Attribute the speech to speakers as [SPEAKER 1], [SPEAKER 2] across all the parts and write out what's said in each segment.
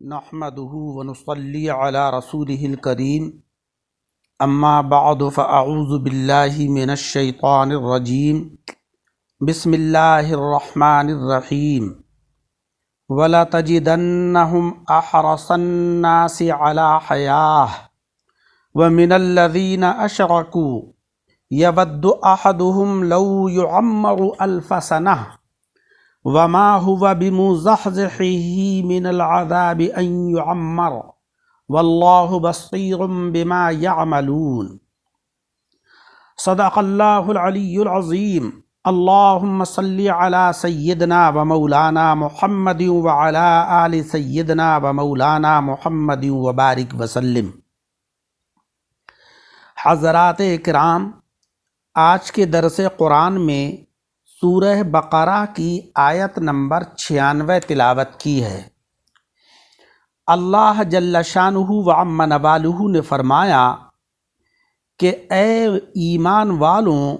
[SPEAKER 1] نحمده ونصلي على رسوله الكريم اما بعد فاعوذ بالله من الشيطان الرجيم بسم الله الرحمن الرحيم ولتجدنهم احرص الناس على حياة ومن الذين اشركوا يود احدهم لو يعمر الف سنة وما هو بمزحزحه من العذاب ان يعمر واللہ بصیر بما يعملون۔ صدق اللہ العلی العظیم۔ اللہم صلی علی سیدنا و مولانا محمد وعلی آل سیدنا و مولانا محمد وبارک وسلم۔ حضرات کرام، آج کے درس قرآن میں سورہ بقرہ کی آیت نمبر 96 تلاوت کی ہے۔ اللہ جل شانہ و عم نوالہ نے فرمایا کہ اے ایمان والوں،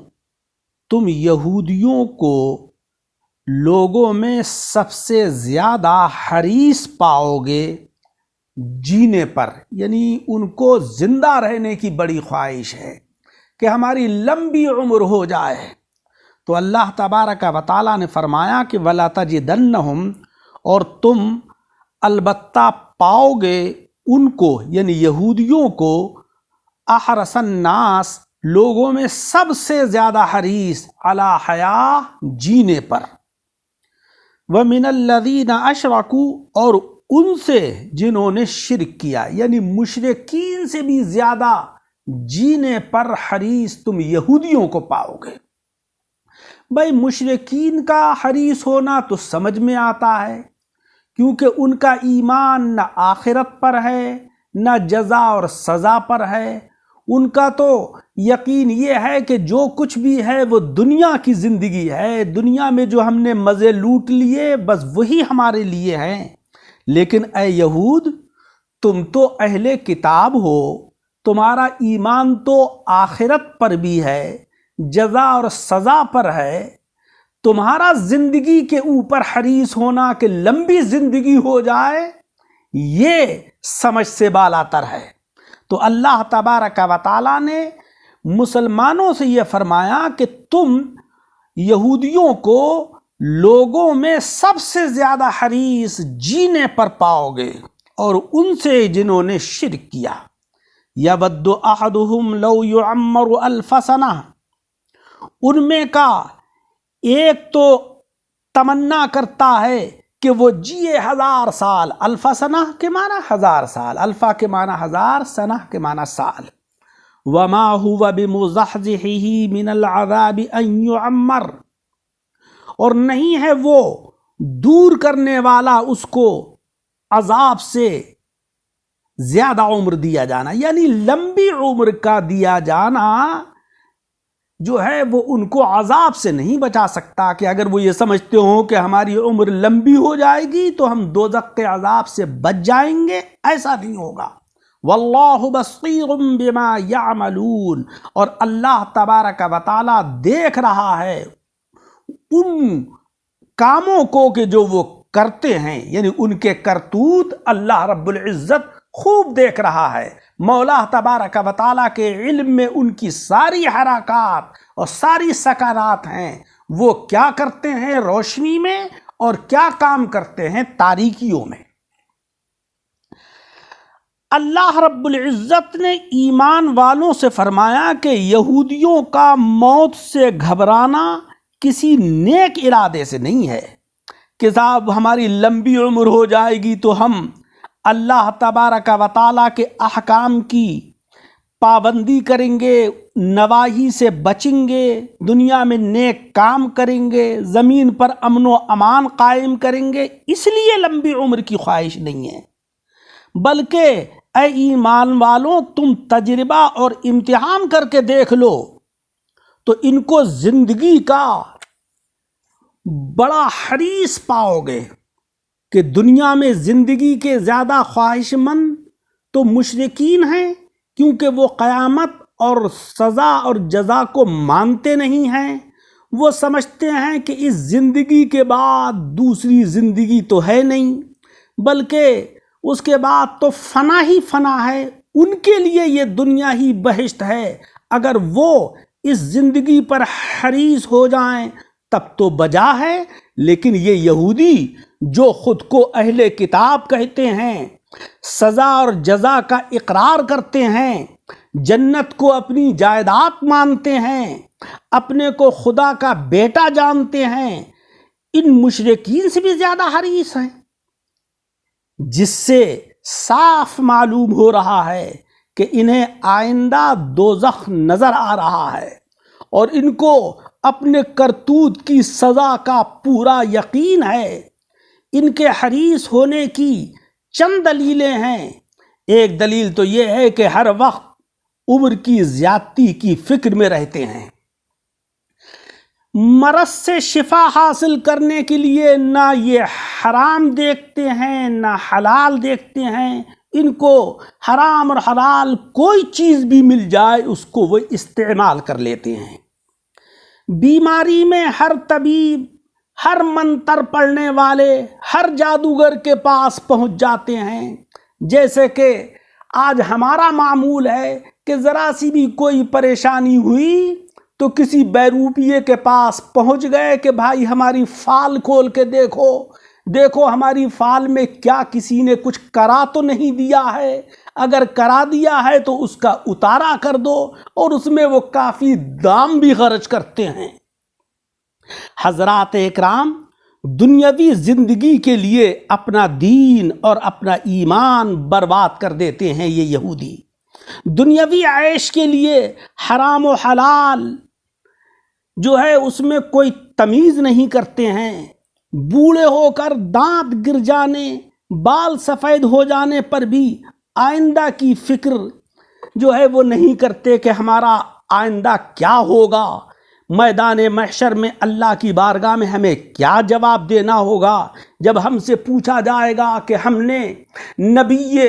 [SPEAKER 1] تم یہودیوں کو لوگوں میں سب سے زیادہ حریص پاؤ گے جینے پر، یعنی ان کو زندہ رہنے کی بڑی خواہش ہے کہ ہماری لمبی عمر ہو جائے۔ تو اللہ تبارک و تعالیٰ نے فرمایا کہ وَلَا تَجِدَنَّهُمْ، اور تم البتہ پاؤ گے ان کو، یعنی یہودیوں کو، احرص الناس، لوگوں میں سب سے زیادہ حریص، علی حیاۃ، جینے پر، وَمِنَ الَّذِينَ أَشْرَكُوا، اور ان سے جنہوں نے شرک کیا، یعنی مشرکین سے بھی زیادہ جینے پر حریص تم یہودیوں کو پاؤ گے۔ بھائی مشرکین کا حریص ہونا تو سمجھ میں آتا ہے، کیونکہ ان کا ایمان نہ آخرت پر ہے نہ جزا اور سزا پر ہے۔ ان کا تو یقین یہ ہے کہ جو کچھ بھی ہے وہ دنیا کی زندگی ہے، دنیا میں جو ہم نے مزے لوٹ لیے بس وہی ہمارے لیے ہیں۔ لیکن اے یہود، تم تو اہل کتاب ہو، تمہارا ایمان تو آخرت پر بھی ہے، جزا اور سزا پر ہے۔ تمہارا زندگی کے اوپر حریص ہونا کہ لمبی زندگی ہو جائے، یہ سمجھ سے بالاتر ہے۔ تو اللہ تبارک و تعالیٰ نے مسلمانوں سے یہ فرمایا کہ تم یہودیوں کو لوگوں میں سب سے زیادہ حریص جینے پر پاؤ گے، اور ان سے جنہوں نے شرک کیا۔ یود احدہم لو یعمر الف سنہ، ان میں کا ایک تو تمنا کرتا ہے کہ وہ جیے 1000 سال۔ الف سنہ کے معنی 1000 سال، الفا کے معنی 1000، سنہ کے معنی سال۔ وما هو بمزحزحه من العذاب ان يعمر، اور نہیں ہے وہ دور کرنے والا اس کو عذاب سے زیادہ عمر دیا جانا، یعنی لمبی عمر کا دیا جانا جو ہے وہ ان کو عذاب سے نہیں بچا سکتا۔ کہ اگر وہ یہ سمجھتے ہوں کہ ہماری عمر لمبی ہو جائے گی تو ہم دوزخ کے عذاب سے بچ جائیں گے، ایسا نہیں ہوگا۔ واللہ بصیر بما یعملون، اور اللہ تبارک و تعالی دیکھ رہا ہے ان کاموں کو کہ جو وہ کرتے ہیں، یعنی ان کے کرتوت اللہ رب العزت خوب دیکھ رہا ہے۔ مولا تبارک و تعالیٰ کے علم میں ان کی ساری حرکات اور ساری سکنات ہیں، وہ کیا کرتے ہیں روشنی میں اور کیا کام کرتے ہیں تاریکیوں میں۔ اللہ رب العزت نے ایمان والوں سے فرمایا کہ یہودیوں کا موت سے گھبرانا کسی نیک ارادے سے نہیں ہے کہ صاحب ہماری لمبی عمر ہو جائے گی تو ہم اللہ تبارک و تعالیٰ کے احکام کی پابندی کریں گے، نواہی سے بچیں گے، دنیا میں نیک کام کریں گے، زمین پر امن و امان قائم کریں گے، اس لیے لمبی عمر کی خواہش نہیں ہے۔ بلکہ اے ایمان والوں، تم تجربہ اور امتحان کر کے دیکھ لو تو ان کو زندگی کا بڑا حریص پاؤ گے کہ دنیا میں زندگی کے زیادہ خواہش مند تو مشرکین ہیں، کیونکہ وہ قیامت اور سزا اور جزا کو مانتے نہیں ہیں۔ وہ سمجھتے ہیں کہ اس زندگی کے بعد دوسری زندگی تو ہے نہیں، بلکہ اس کے بعد تو فنا ہی فنا ہے، ان کے لیے یہ دنیا ہی بہشت ہے۔ اگر وہ اس زندگی پر حریص ہو جائیں تب تو بجا ہے، لیکن یہ یہودی جو خود کو اہل کتاب کہتے ہیں، سزا اور جزا کا اقرار کرتے ہیں، جنت کو اپنی جائیداد مانتے ہیں، اپنے کو خدا کا بیٹا جانتے ہیں، ان مشرکین سے بھی زیادہ حریص ہیں، جس سے صاف معلوم ہو رہا ہے کہ انہیں آئندہ دوزخ نظر آ رہا ہے، اور ان کو اپنے کرتوت کی سزا کا پورا یقین ہے۔ ان کے حریص ہونے کی چند دلیلیں ہیں۔ ایک دلیل تو یہ ہے کہ ہر وقت عمر کی زیادتی کی فکر میں رہتے ہیں، مرض سے شفا حاصل کرنے کے لیے نہ یہ حرام دیکھتے ہیں نہ حلال دیکھتے ہیں، ان کو حرام اور حلال کوئی چیز بھی مل جائے اس کو وہ استعمال کر لیتے ہیں۔ بیماری میں ہر طبیب، ہر منتر پڑھنے والے، ہر جادوگر کے پاس پہنچ جاتے ہیں، جیسے کہ آج ہمارا معمول ہے کہ ذرا سی بھی کوئی پریشانی ہوئی تو کسی بیروپیے کے پاس پہنچ گئے کہ بھائی ہماری فال کھول کے دیکھو ہماری فال میں کیا کسی نے کچھ کرا تو نہیں دیا ہے، اگر کرا دیا ہے تو اس کا اتارا کر دو، اور اس میں وہ کافی دام بھی خرچ کرتے ہیں۔ حضرات اکرام، دنیاوی زندگی کے لیے اپنا دین اور اپنا ایمان برباد کر دیتے ہیں یہ یہودی۔ دنیاوی عیش کے لیے حرام و حلال جو ہے اس میں کوئی تمیز نہیں کرتے ہیں، بوڑھے ہو کر دانت گر جانے، بال سفید ہو جانے پر بھی آئندہ کی فکر جو ہے وہ نہیں کرتے کہ ہمارا آئندہ کیا ہوگا، میدان محشر میں اللہ کی بارگاہ میں ہمیں کیا جواب دینا ہوگا جب ہم سے پوچھا جائے گا کہ ہم نے نبی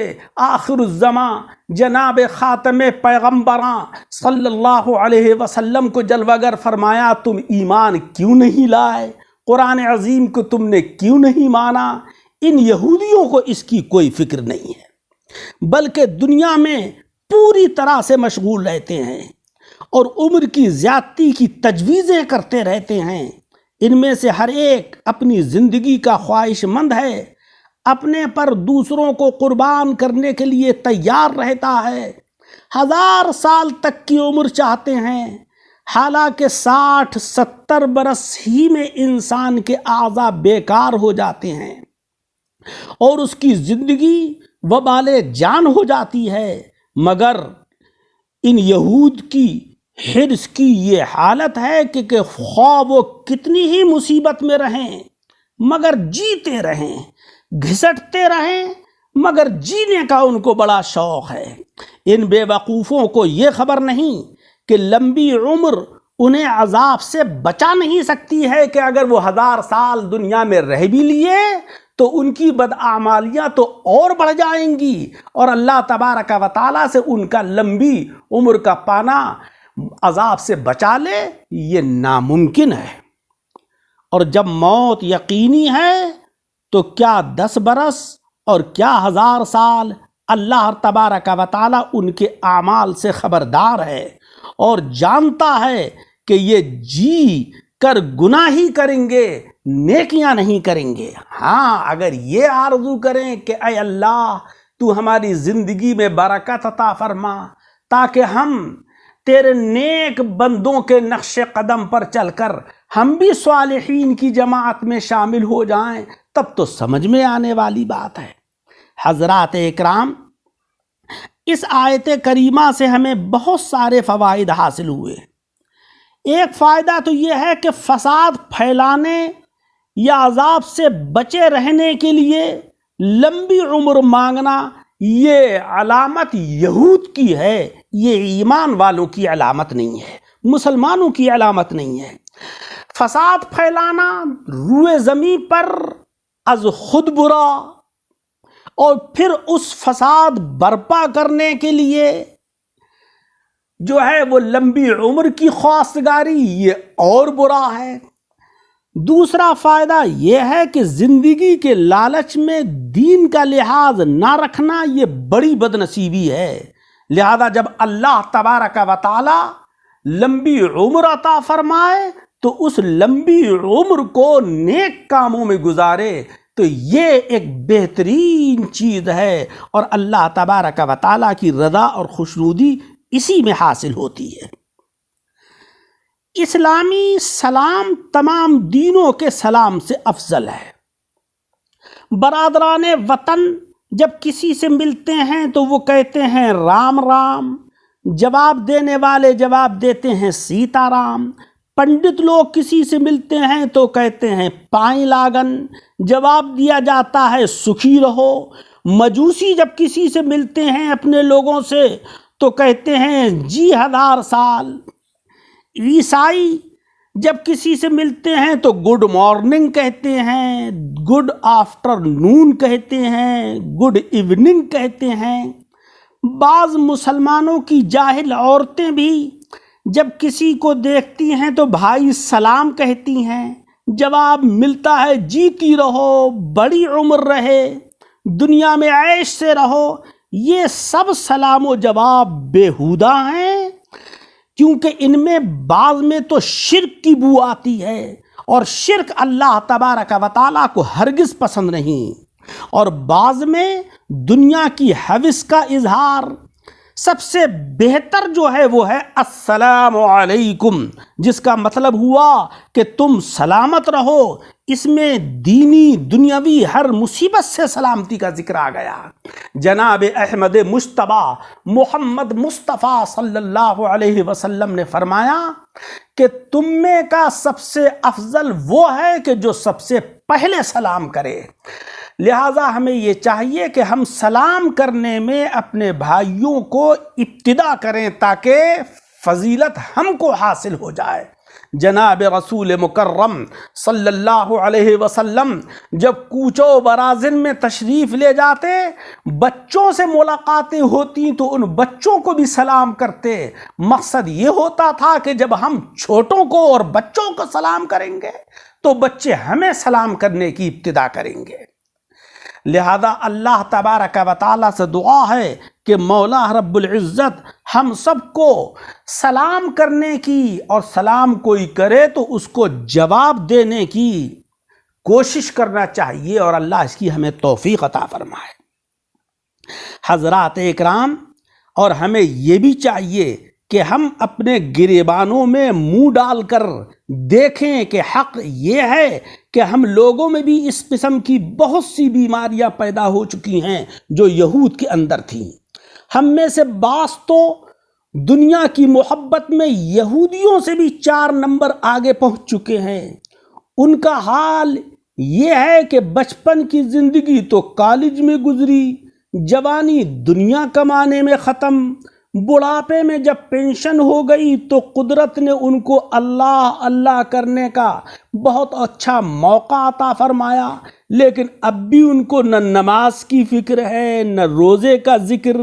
[SPEAKER 1] آخر الزماں جناب خاتم پیغمبراں صلی اللہ علیہ وسلم کو جلوہ گر فرمایا، تم ایمان کیوں نہیں لائے، قرآن عظیم کو تم نے کیوں نہیں مانا؟ ان یہودیوں کو اس کی کوئی فکر نہیں ہے، بلکہ دنیا میں پوری طرح سے مشغول رہتے ہیں اور عمر کی زیادتی کی تجویزیں کرتے رہتے ہیں۔ ان میں سے ہر ایک اپنی زندگی کا خواہش مند ہے، اپنے پر دوسروں کو قربان کرنے کے لیے تیار رہتا ہے، 1000 سال تک کی عمر چاہتے ہیں، حالانکہ 60-70 برس ہی میں انسان کے اعضاء بیکار ہو جاتے ہیں اور اس کی زندگی وبال جان ہو جاتی ہے۔ مگر ان یہود کی حرص کی یہ حالت ہے کہ خواہ وہ کتنی ہی مصیبت میں رہیں مگر جیتے رہیں، گھسٹتے رہیں مگر جینے کا ان کو بڑا شوق ہے۔ ان بے وقوفوں کو یہ خبر نہیں کہ لمبی عمر انہیں عذاب سے بچا نہیں سکتی ہے، کہ اگر وہ 1000 سال دنیا میں رہ بھی لیے تو ان کی بدعمالیاں تو اور بڑھ جائیں گی، اور اللہ تبارک و تعالیٰ سے ان کا لمبی عمر کا پانا عذاب سے بچا لے یہ ناممکن ہے۔ اور جب موت یقینی ہے تو کیا 10 برس اور کیا 1000 سال، اللہ تبارک و تعالیٰ ان کے اعمال سے خبردار ہے اور جانتا ہے کہ یہ جی کر گناہ ہی کریں گے، نیکیاں نہیں کریں گے۔ ہاں، اگر یہ آرزو کریں کہ اے اللہ تو ہماری زندگی میں برکت عطا فرما تاکہ ہم تیرے نیک بندوں کے نقش قدم پر چل کر ہم بھی صالحین کی جماعت میں شامل ہو جائیں، تب تو سمجھ میں آنے والی بات ہے۔ حضرات اکرام، اس آیت کریمہ سے ہمیں بہت سارے فوائد حاصل ہوئے۔ ایک فائدہ تو یہ ہے کہ فساد پھیلانے یا عذاب سے بچے رہنے کے لیے لمبی عمر مانگنا یہ علامت یہود کی ہے، یہ ایمان والوں کی علامت نہیں ہے، مسلمانوں کی علامت نہیں ہے۔ فساد پھیلانا روئے زمین پر از خود برا، اور پھر اس فساد برپا کرنے کے لیے جو ہے وہ لمبی عمر کی خواستگاری، یہ اور برا ہے۔ دوسرا فائدہ یہ ہے کہ زندگی کے لالچ میں دین کا لحاظ نہ رکھنا یہ بڑی بد نصیبی ہے۔ لہذا جب اللہ تبارک و تعالی لمبی عمر عطا فرمائے تو اس لمبی عمر کو نیک کاموں میں گزارے، تو یہ ایک بہترین چیز ہے، اور اللہ تبارک و تعالی کی رضا اور خوشنودی اسی میں حاصل ہوتی ہے۔ اسلامی سلام تمام دینوں کے سلام سے افضل ہے۔ برادران وطن جب کسی سے ملتے ہیں تو وہ کہتے ہیں رام رام، جواب دینے والے جواب دیتے ہیں سیتا رام۔ پنڈت لوگ کسی سے ملتے ہیں تو کہتے ہیں پائیں لاگن، جواب دیا جاتا ہے سکھی رہو۔ مجوسی جب کسی سے ملتے ہیں اپنے لوگوں سے تو کہتے ہیں جی 1000 سال۔ عیسائی جب کسی سے ملتے ہیں تو گڈ مارننگ کہتے ہیں، گڈ آفٹر نون کہتے ہیں، گڈ ایوننگ کہتے ہیں۔ بعض مسلمانوں کی جاہل عورتیں بھی جب کسی کو دیکھتی ہیں تو بھائی سلام کہتی ہیں، جواب ملتا ہے جیتی رہو، بڑی عمر رہے، دنیا میں عیش سے رہو۔ یہ سب سلام و جواب بیہودہ ہیں، کیونکہ ان میں بعض میں تو شرک کی بو آتی ہے، اور شرک اللہ تبارک و تعالیٰ کو ہرگز پسند نہیں، اور بعض میں دنیا کی ہوس کا اظہار۔ سب سے بہتر جو ہے وہ ہے السلام علیکم، جس کا مطلب ہوا کہ تم سلامت رہو۔ اس میں دینی دنیاوی ہر مصیبت سے سلامتی کا ذکر آ گیا۔ جناب احمد مجتبیٰ محمد مصطفیٰ صلی اللہ علیہ وسلم نے فرمایا کہ تم میں کا سب سے افضل وہ ہے کہ جو سب سے پہلے سلام کرے۔ لہٰذا ہمیں یہ چاہیے کہ ہم سلام کرنے میں اپنے بھائیوں کو ابتدا کریں تاکہ فضیلت ہم کو حاصل ہو جائے۔ جناب رسول مکرم صلی اللہ علیہ وسلم جب کوچ و برازن میں تشریف لے جاتے، بچوں سے ملاقاتیں ہوتی تو ان بچوں کو بھی سلام کرتے۔ مقصد یہ ہوتا تھا کہ جب ہم چھوٹوں کو اور بچوں کو سلام کریں گے تو بچے ہمیں سلام کرنے کی ابتدا کریں گے۔ لہذا اللہ تبارک و تعالیٰ سے دعا ہے کہ مولا رب العزت ہم سب کو سلام کرنے کی، اور سلام کوئی کرے تو اس کو جواب دینے کی کوشش کرنا چاہیے، اور اللہ اس کی ہمیں توفیق عطا فرمائے۔ حضرات اکرام، اور ہمیں یہ بھی چاہیے کہ ہم اپنے گریبانوں میں منہ ڈال کر دیکھیں کہ حق یہ ہے کہ ہم لوگوں میں بھی اس قسم کی بہت سی بیماریاں پیدا ہو چکی ہیں جو یہود کے اندر تھیں۔ ہم میں سے بعض تو دنیا کی محبت میں یہودیوں سے بھی 4 نمبر آگے پہنچ چکے ہیں۔ ان کا حال یہ ہے کہ بچپن کی زندگی تو کالج میں گزری، جوانی دنیا کمانے میں ختم، بڑھاپے میں جب پینشن ہو گئی تو قدرت نے ان کو اللہ اللہ کرنے کا بہت اچھا موقع عطا فرمایا، لیکن اب بھی ان کو نہ نماز کی فکر ہے، نہ روزے کا ذکر،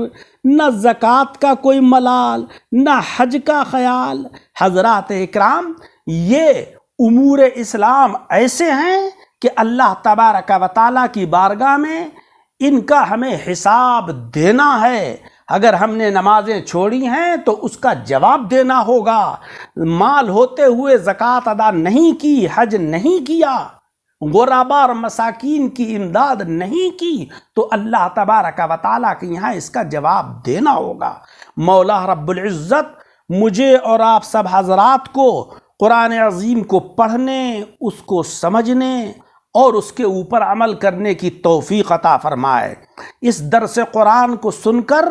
[SPEAKER 1] نہ زکوٰۃ کا کوئی ملال، نہ حج کا خیال۔ حضرات اکرام، یہ امور اسلام ایسے ہیں کہ اللہ تبارک و تعالیٰ کی بارگاہ میں ان کا ہمیں حساب دینا ہے۔ اگر ہم نے نمازیں چھوڑی ہیں تو اس کا جواب دینا ہوگا، مال ہوتے ہوئے زکوٰۃ ادا نہیں کی، حج نہیں کیا، غربا اور مساکین کی امداد نہیں کی، تو اللہ تبارک و تعالیٰ کے یہاں اس کا جواب دینا ہوگا۔ مولا رب العزت مجھے اور آپ سب حضرات کو قرآن عظیم کو پڑھنے، اس کو سمجھنے اور اس کے اوپر عمل کرنے کی توفیق عطا فرمائے۔ اس درس قرآن کو سن کر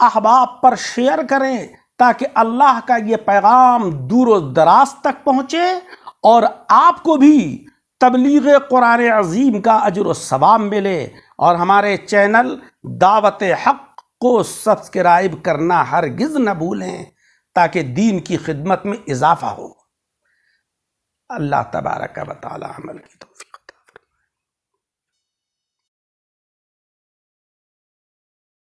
[SPEAKER 1] احباب پر شیئر کریں تاکہ اللہ کا یہ پیغام دور و دراز تک پہنچے، اور آپ کو بھی تبلیغ قرآن عظیم کا اجر و ثواب ملے۔ اور ہمارے چینل دعوت حق کو سبسکرائب کرنا ہرگز نہ بھولیں تاکہ دین کی خدمت میں اضافہ ہو۔ اللہ تبارک و تعالی عمل کی توفیق۔